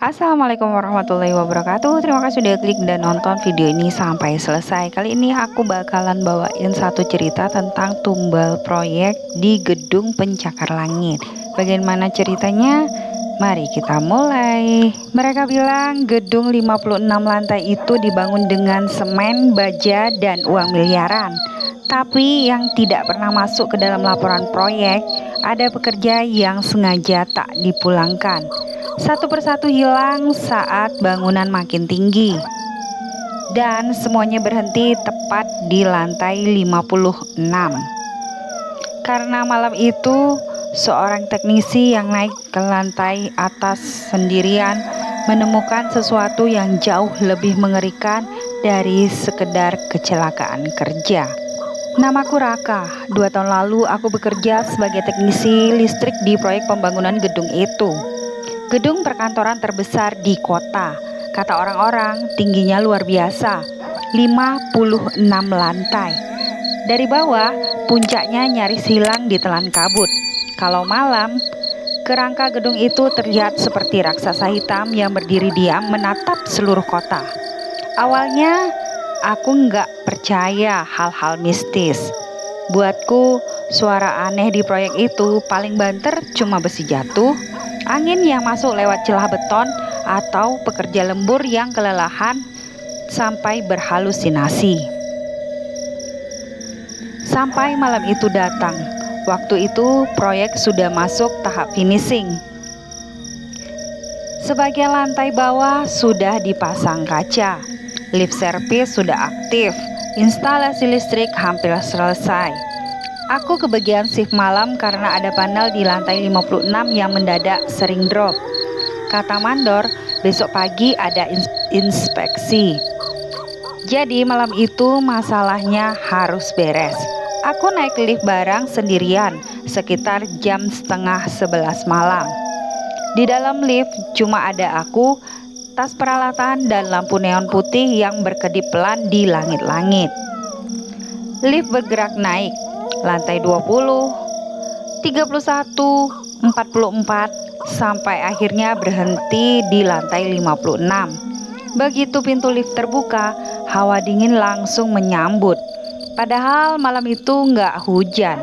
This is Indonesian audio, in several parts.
Assalamualaikum warahmatullahi wabarakatuh. Terima kasih sudah klik dan nonton video ini sampai selesai. Kali ini aku bakalan bawain satu cerita tentang tumbal proyek di gedung pencakar langit. Bagaimana ceritanya? Mari kita mulai. Mereka bilang gedung 56 lantai itu dibangun dengan semen, baja, dan uang miliaran. Tapi yang tidak pernah masuk ke dalam laporan proyek, ada pekerja yang sengaja tak dipulangkan. Satu persatu hilang saat bangunan makin tinggi. Dan semuanya berhenti tepat di lantai 56. Karena malam itu seorang teknisi yang naik ke lantai atas sendirian menemukan sesuatu yang jauh lebih mengerikan dari sekedar kecelakaan kerja. Namaku Raka. 2 tahun lalu aku bekerja sebagai teknisi listrik di proyek pembangunan gedung itu. Gedung perkantoran terbesar di kota. Kata orang-orang, tingginya luar biasa, 56 lantai. Dari bawah, puncaknya nyaris hilang ditelan kabut. Kalau malam, kerangka gedung itu terlihat seperti raksasa hitam yang berdiri diam menatap seluruh kota. Awalnya, aku nggak percaya hal-hal mistis. Buatku, suara aneh di proyek itu paling banter cuma besi jatuh, angin yang masuk lewat celah beton, atau pekerja lembur yang kelelahan sampai berhalusinasi. Sampai malam itu datang. Waktu itu proyek sudah masuk tahap finishing. Sebagian lantai bawah sudah dipasang kaca, lift service sudah aktif, instalasi listrik hampir selesai. Aku ke bagian shift malam karena ada panel di lantai 56 yang mendadak sering drop. Kata mandor, besok pagi ada inspeksi. Jadi malam itu masalahnya harus beres. Aku naik lift bareng sendirian sekitar jam setengah 11 malam. Di dalam lift cuma ada aku, tas peralatan, dan lampu neon putih yang berkedip pelan di langit-langit. Lift bergerak naik. Lantai 20, 31, 44, sampai akhirnya berhenti di lantai 56. Begitu pintu lift terbuka, hawa dingin langsung menyambut. Padahal malam itu nggak hujan,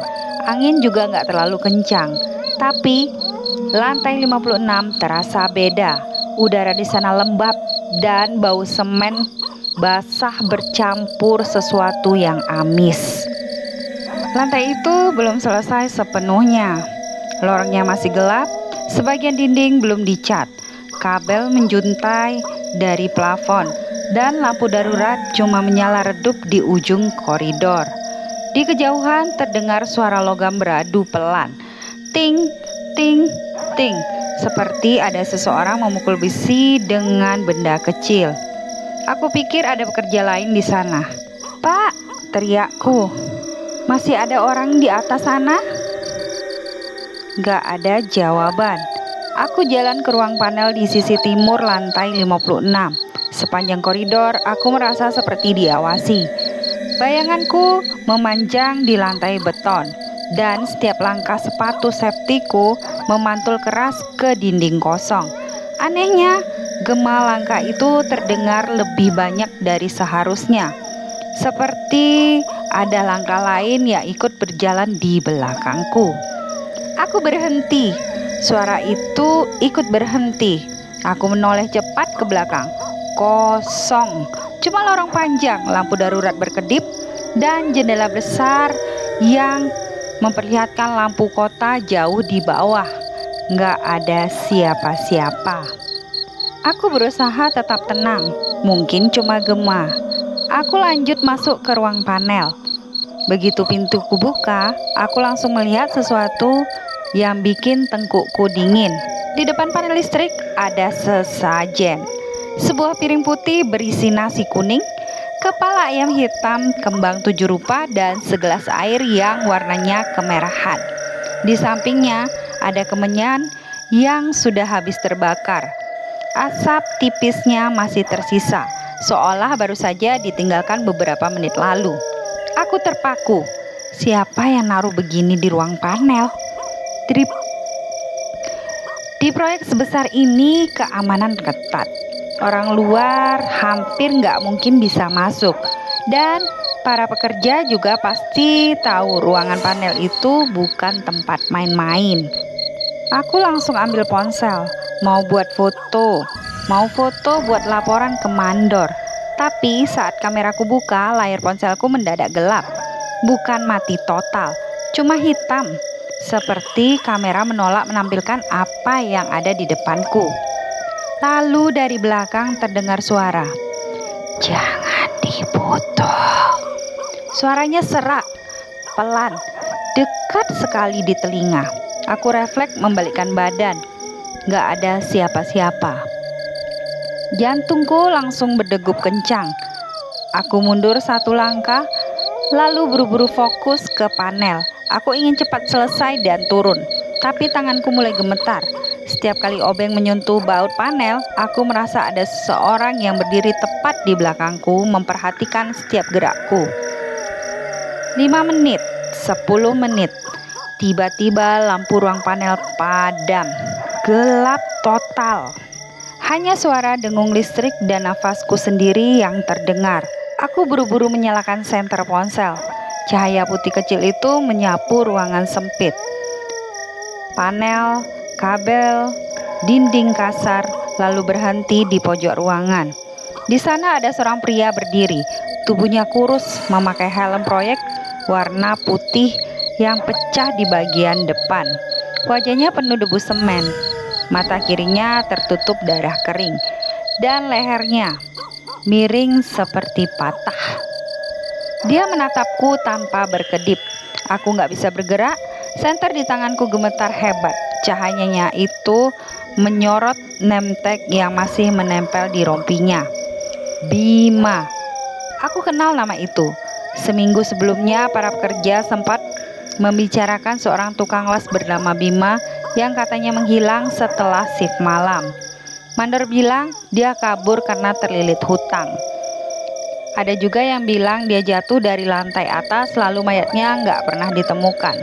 angin juga nggak terlalu kencang. Tapi lantai 56 terasa beda. Udara di sana lembab dan bau semen basah bercampur sesuatu yang amis. Lantai itu belum selesai sepenuhnya. Lorongnya masih gelap, sebagian dinding belum dicat, kabel menjuntai dari plafon, dan lampu darurat cuma menyala redup di ujung koridor. Di kejauhan terdengar suara logam beradu pelan, ting, ting, ting, seperti ada seseorang memukul besi dengan benda kecil. Aku pikir ada pekerja lain di sana. "Pak!" teriakku. "Masih ada orang di atas sana?" Gak ada jawaban. Aku jalan ke ruang panel di sisi timur lantai 56. Sepanjang koridor, aku merasa seperti diawasi. Bayanganku memanjang di lantai beton, dan setiap langkah sepatu safetyku memantul keras ke dinding kosong. Anehnya, gema langkah itu terdengar lebih banyak dari seharusnya. Seperti ada langkah lain yang ikut berjalan di belakangku. Aku berhenti. Suara itu ikut berhenti. Aku menoleh cepat ke belakang. Kosong. Cuma lorong panjang, lampu darurat berkedip, dan jendela besar yang memperlihatkan lampu kota jauh di bawah. Nggak ada siapa-siapa. Aku berusaha tetap tenang. Mungkin cuma gema. Aku lanjut masuk ke ruang panel. Begitu pintu kubuka, aku langsung melihat sesuatu yang bikin tengkukku dingin. Di depan panel listrik ada sesajen. Sebuah piring putih berisi nasi kuning, kepala ayam hitam, kembang 7 rupa, dan segelas air yang warnanya kemerahan. Di sampingnya ada kemenyan yang sudah habis terbakar. Asap tipisnya masih tersisa, seolah baru saja ditinggalkan beberapa menit lalu. Aku terpaku. Siapa yang naruh begini di ruang panel? Drip. Di proyek sebesar ini keamanan ketat. Orang luar hampir nggak mungkin bisa masuk. Dan para pekerja juga pasti tahu ruangan panel itu bukan tempat main-main. Aku langsung ambil ponsel, mau foto buat laporan ke mandor. Tapi saat kameraku buka, layar ponselku mendadak gelap. Bukan mati total, cuma hitam. Seperti kamera menolak menampilkan apa yang ada di depanku. Lalu dari belakang terdengar suara, "Jangan difoto." Suaranya serak, pelan, dekat sekali di telinga. Aku refleks membalikkan badan. Gak ada siapa-siapa. Jantungku langsung berdegup kencang. Aku mundur satu langkah, lalu buru-buru fokus ke panel. Aku ingin cepat selesai dan turun, tapi tanganku mulai gemetar. Setiap kali obeng menyentuh baut panel, aku merasa ada seseorang yang berdiri tepat di belakangku memperhatikan setiap gerakku. 5 menit, 10 menit. Tiba-tiba lampu ruang panel padam. Gelap total. Hanya suara dengung listrik dan nafasku sendiri yang terdengar. Aku buru-buru menyalakan senter ponsel. Cahaya putih kecil itu menyapu ruangan sempit. Panel, kabel, dinding kasar, lalu berhenti di pojok ruangan. Di sana ada seorang pria berdiri. Tubuhnya kurus, memakai helm proyek warna putih yang pecah di bagian depan. Wajahnya penuh debu semen. Mata kirinya tertutup darah kering. Dan lehernya miring seperti patah. Dia menatapku tanpa berkedip. Aku gak bisa bergerak. Senter di tanganku gemetar hebat. Cahayanya itu menyorot name tag yang masih menempel di rompinya. Bima. Aku kenal nama itu. Seminggu sebelumnya para pekerja sempat membicarakan seorang tukang las bernama Bima yang katanya menghilang setelah shift malam. Mandor bilang dia kabur karena terlilit hutang. Ada juga yang bilang dia jatuh dari lantai atas lalu mayatnya nggak pernah ditemukan.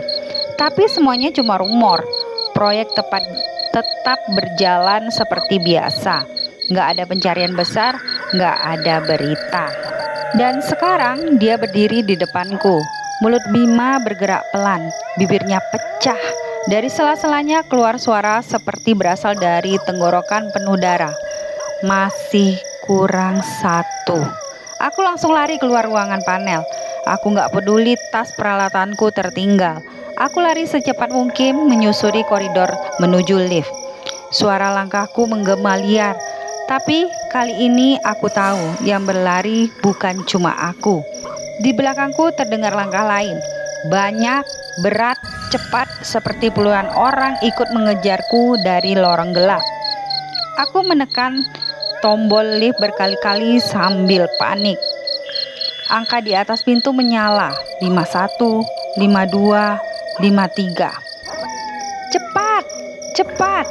Tapi semuanya cuma rumor. Proyek tetap berjalan seperti biasa. Nggak ada pencarian besar, nggak ada berita. Dan sekarang dia berdiri di depanku. Mulut Bima bergerak pelan, bibirnya pecah. Dari sela-selanya keluar suara seperti berasal dari tenggorokan penuh darah. Masih kurang 1. Aku langsung lari keluar ruangan panel. Aku gak peduli tas peralatanku tertinggal. Aku lari secepat mungkin menyusuri koridor menuju lift. Suara langkahku menggema liar. Tapi kali ini aku tahu yang berlari bukan cuma aku. Di belakangku terdengar langkah lain. Banyak, berat, cepat seperti puluhan orang ikut mengejarku dari lorong gelap. Aku menekan tombol lift berkali-kali sambil panik. Angka di atas pintu menyala, 51, 52, 53. Cepat, cepat.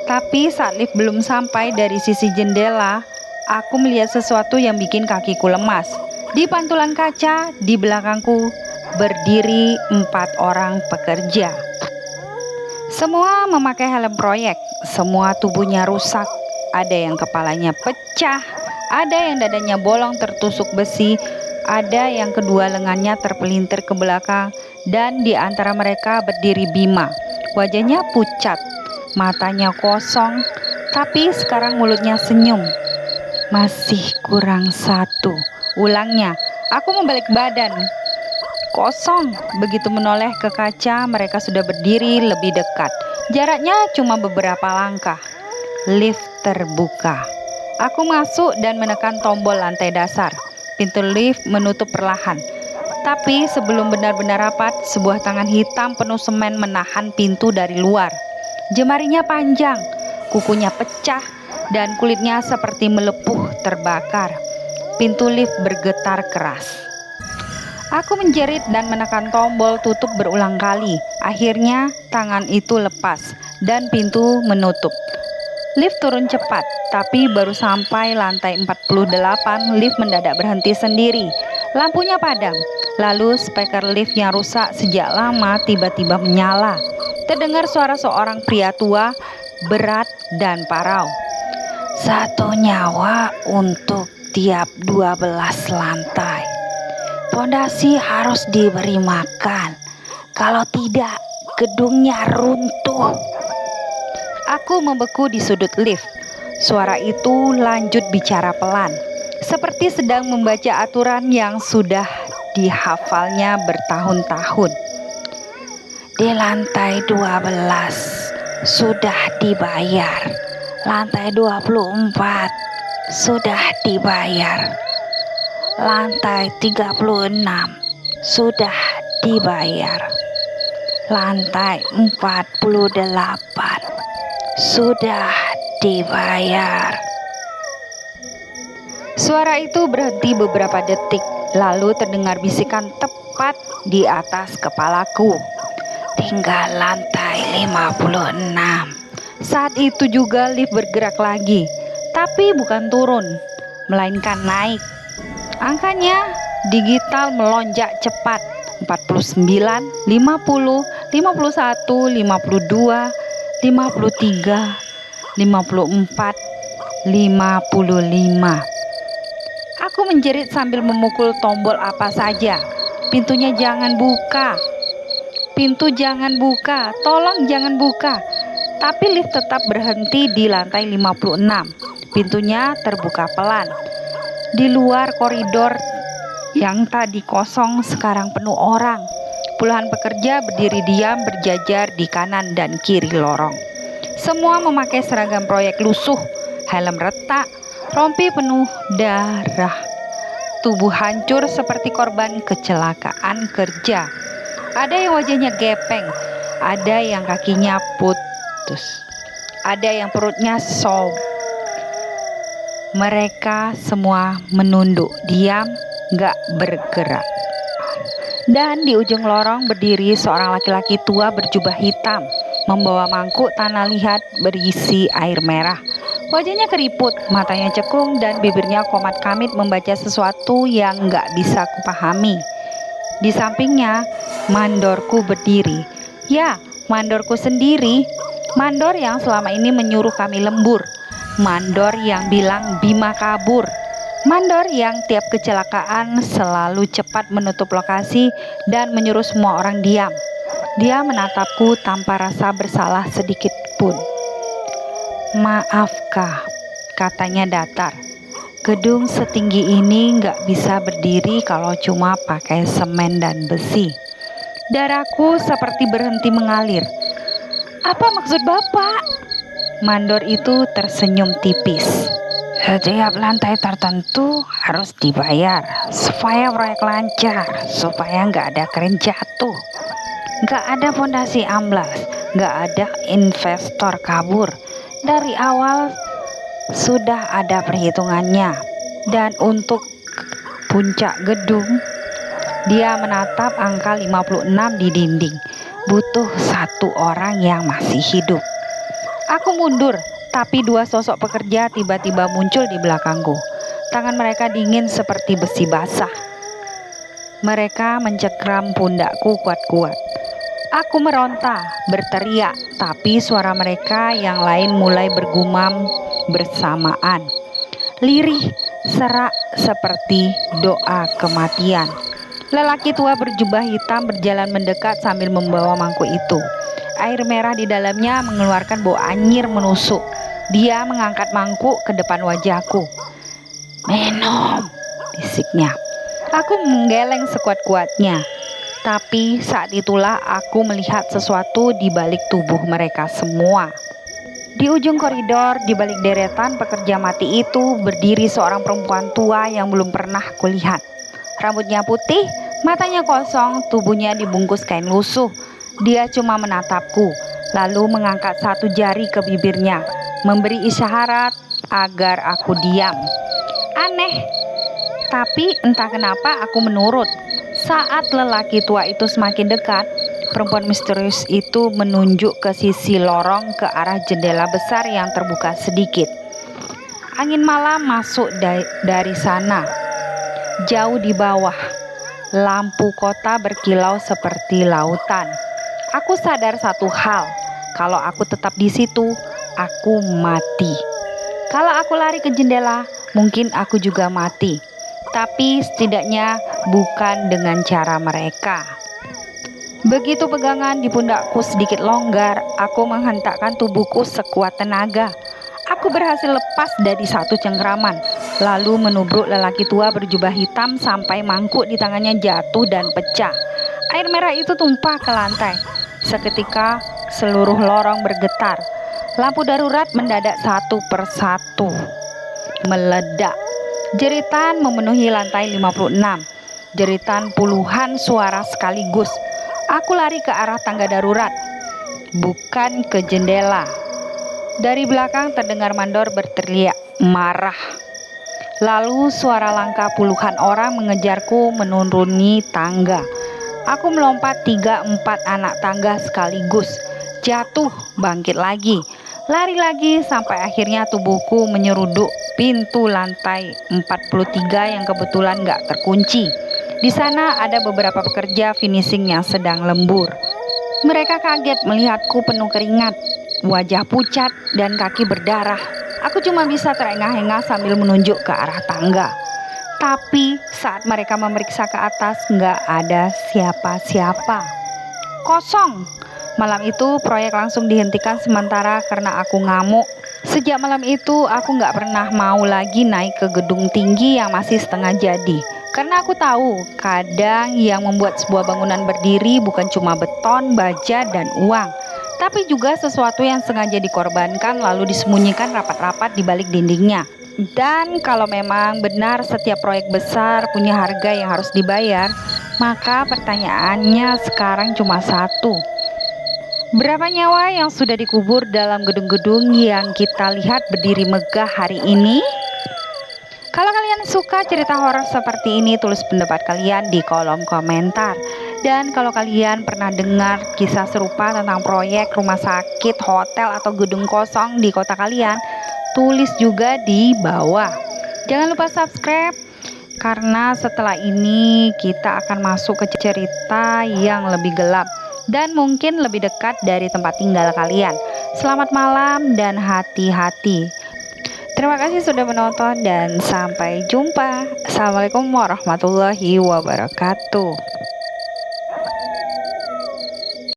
Tapi saat lift belum sampai dari sisi jendela, aku melihat sesuatu yang bikin kakiku lemas. Di pantulan kaca di belakangku berdiri 4 orang pekerja. Semua memakai helm proyek, semua tubuhnya rusak. Ada yang kepalanya pecah, ada yang dadanya bolong tertusuk besi, ada yang kedua lengannya terpelintir ke belakang, dan di antara mereka berdiri Bima. Wajahnya pucat, matanya kosong, tapi sekarang mulutnya senyum. Masih kurang 1. Ulangnya, aku membalik badan. Kosong. Begitu menoleh ke kaca, mereka sudah berdiri lebih dekat. Jaraknya cuma beberapa langkah. Lift terbuka. Aku masuk dan menekan tombol lantai dasar. Pintu lift menutup perlahan. Tapi sebelum benar-benar rapat, sebuah tangan hitam penuh semen menahan pintu dari luar. Jemarinya panjang, kukunya pecah, dan kulitnya seperti melepuh terbakar. Pintu lift bergetar keras. Aku menjerit dan menekan tombol tutup berulang kali. Akhirnya tangan itu lepas dan pintu menutup. Lift turun cepat, tapi baru sampai lantai 48, lift mendadak berhenti sendiri. Lampunya padam, lalu speaker lift yang rusak sejak lama tiba-tiba menyala. Terdengar suara seorang pria tua, berat dan parau. "Satu nyawa untuk tiap 12 lantai. Pondasi harus diberi makan. Kalau tidak, gedungnya runtuh." Aku membeku di sudut lift. Suara itu lanjut bicara pelan, seperti sedang membaca aturan yang sudah dihafalnya bertahun-tahun. "Di lantai 12 sudah dibayar. Lantai 24 sudah dibayar. Lantai 36 sudah dibayar. Lantai 48 sudah dibayar." Suara itu berhenti beberapa detik, lalu terdengar bisikan tepat di atas kepalaku. "Tinggal lantai 56. Saat itu juga lift bergerak lagi, tapi bukan turun, melainkan naik. Angkanya digital melonjak cepat. 49, 50, 51, 52, 53, 54, 55. Aku menjerit sambil memukul tombol apa saja. "Pintunya jangan buka. Pintu jangan buka. Tolong jangan buka." Tapi lift tetap berhenti di lantai 56. Pintunya terbuka pelan. Di luar koridor yang tadi kosong sekarang penuh orang. Puluhan pekerja berdiri diam berjajar di kanan dan kiri lorong. Semua memakai seragam proyek lusuh, helm retak, rompi penuh darah. Tubuh hancur seperti korban kecelakaan kerja. Ada yang wajahnya gepeng, ada yang kakinya putus, ada yang perutnya sob. Mereka semua menunduk, diam, gak bergerak. Dan di ujung lorong berdiri seorang laki-laki tua berjubah hitam, membawa mangkuk tanah liat berisi air merah. Wajahnya keriput, matanya cekung, dan bibirnya komat kamit membaca sesuatu yang gak bisa kupahami. Di sampingnya, mandorku berdiri. Ya, mandorku sendiri. Mandor yang selama ini menyuruh kami lembur. Mandor yang bilang Bima kabur. Mandor yang tiap kecelakaan selalu cepat menutup lokasi dan menyuruh semua orang diam. Dia menatapku tanpa rasa bersalah sedikit pun. "Maafkah," katanya datar. "Gedung setinggi ini nggak bisa berdiri kalau cuma pakai semen dan besi." Darahku seperti berhenti mengalir. "Apa maksud Bapak?" Mandor itu tersenyum tipis. "Setiap lantai tertentu harus dibayar supaya proyek lancar, supaya nggak ada keren jatuh, nggak ada fondasi amblas, nggak ada investor kabur. Dari awal sudah ada perhitungannya. Dan untuk puncak gedung," dia menatap angka 56 di dinding, "butuh satu orang yang masih hidup." Aku mundur, tapi dua sosok pekerja tiba-tiba muncul di belakangku. Tangan mereka dingin seperti besi basah. Mereka mencengkram pundakku kuat-kuat. Aku meronta, berteriak, tapi suara mereka yang lain mulai bergumam bersamaan. Lirih, serak seperti doa kematian. Lelaki tua berjubah hitam berjalan mendekat sambil membawa mangkuk itu. Air merah di dalamnya mengeluarkan bau anyir menusuk. Dia mengangkat mangkuk ke depan wajahku. "Minum," bisiknya. Aku menggeleng sekuat-kuatnya. Tapi saat itulah aku melihat sesuatu di balik tubuh mereka semua. Di ujung koridor, di balik deretan pekerja mati itu, berdiri seorang perempuan tua yang belum pernah kulihat. Rambutnya putih, matanya kosong, tubuhnya dibungkus kain lusuh. Dia cuma menatapku, lalu mengangkat satu jari ke bibirnya, memberi isyarat agar aku diam. Aneh, tapi entah kenapa aku menurut. Saat lelaki tua itu semakin dekat, perempuan misterius itu menunjuk ke sisi lorong ke arah jendela besar yang terbuka sedikit. Angin malam masuk dari sana. Jauh di bawah, lampu kota berkilau seperti lautan. Aku sadar satu hal, kalau aku tetap di situ, aku mati. Kalau aku lari ke jendela, mungkin aku juga mati. Tapi setidaknya bukan dengan cara mereka. Begitu pegangan di pundakku sedikit longgar, aku menghentakkan tubuhku sekuat tenaga. Aku berhasil lepas dari satu cengkraman, lalu menubruk lelaki tua berjubah hitam sampai mangkuk di tangannya jatuh dan pecah. Air merah itu tumpah ke lantai. Seketika seluruh lorong bergetar. Lampu darurat mendadak satu persatu meledak. Jeritan memenuhi lantai 56. Jeritan puluhan suara sekaligus. Aku lari ke arah tangga darurat, bukan ke jendela. Dari belakang terdengar mandor berteriak marah. Lalu suara langkah puluhan orang mengejarku menuruni tangga. Aku melompat 3-4 anak tangga sekaligus. Jatuh, bangkit lagi. Lari lagi sampai akhirnya tubuhku menyeruduk pintu lantai 43 yang kebetulan gak terkunci. Di sana ada beberapa pekerja finishing yang sedang lembur. Mereka kaget melihatku penuh keringat, wajah pucat dan kaki berdarah. Aku cuma bisa terengah-engah sambil menunjuk ke arah tangga. Tapi saat mereka memeriksa ke atas nggak ada siapa-siapa. Kosong. Malam itu proyek langsung dihentikan sementara karena aku ngamuk. Sejak malam itu aku nggak pernah mau lagi naik ke gedung tinggi yang masih setengah jadi. Karena aku tahu kadang yang membuat sebuah bangunan berdiri bukan cuma beton, baja, dan uang, tapi juga sesuatu yang sengaja dikorbankan lalu disembunyikan rapat-rapat di balik dindingnya. Dan kalau memang benar setiap proyek besar punya harga yang harus dibayar, maka pertanyaannya sekarang cuma satu. Berapa nyawa yang sudah dikubur dalam gedung-gedung yang kita lihat berdiri megah hari ini? Kalau kalian suka cerita horor seperti ini, tulis pendapat kalian di kolom komentar. Dan kalau kalian pernah dengar kisah serupa tentang proyek rumah sakit, hotel, atau gedung kosong di kota kalian, tulis juga di bawah. Jangan lupa subscribe, karena setelah ini kita akan masuk ke cerita yang lebih gelap dan mungkin lebih dekat dari tempat tinggal kalian. Selamat malam dan hati-hati. Terima kasih sudah menonton dan sampai jumpa. Assalamualaikum warahmatullahi wabarakatuh.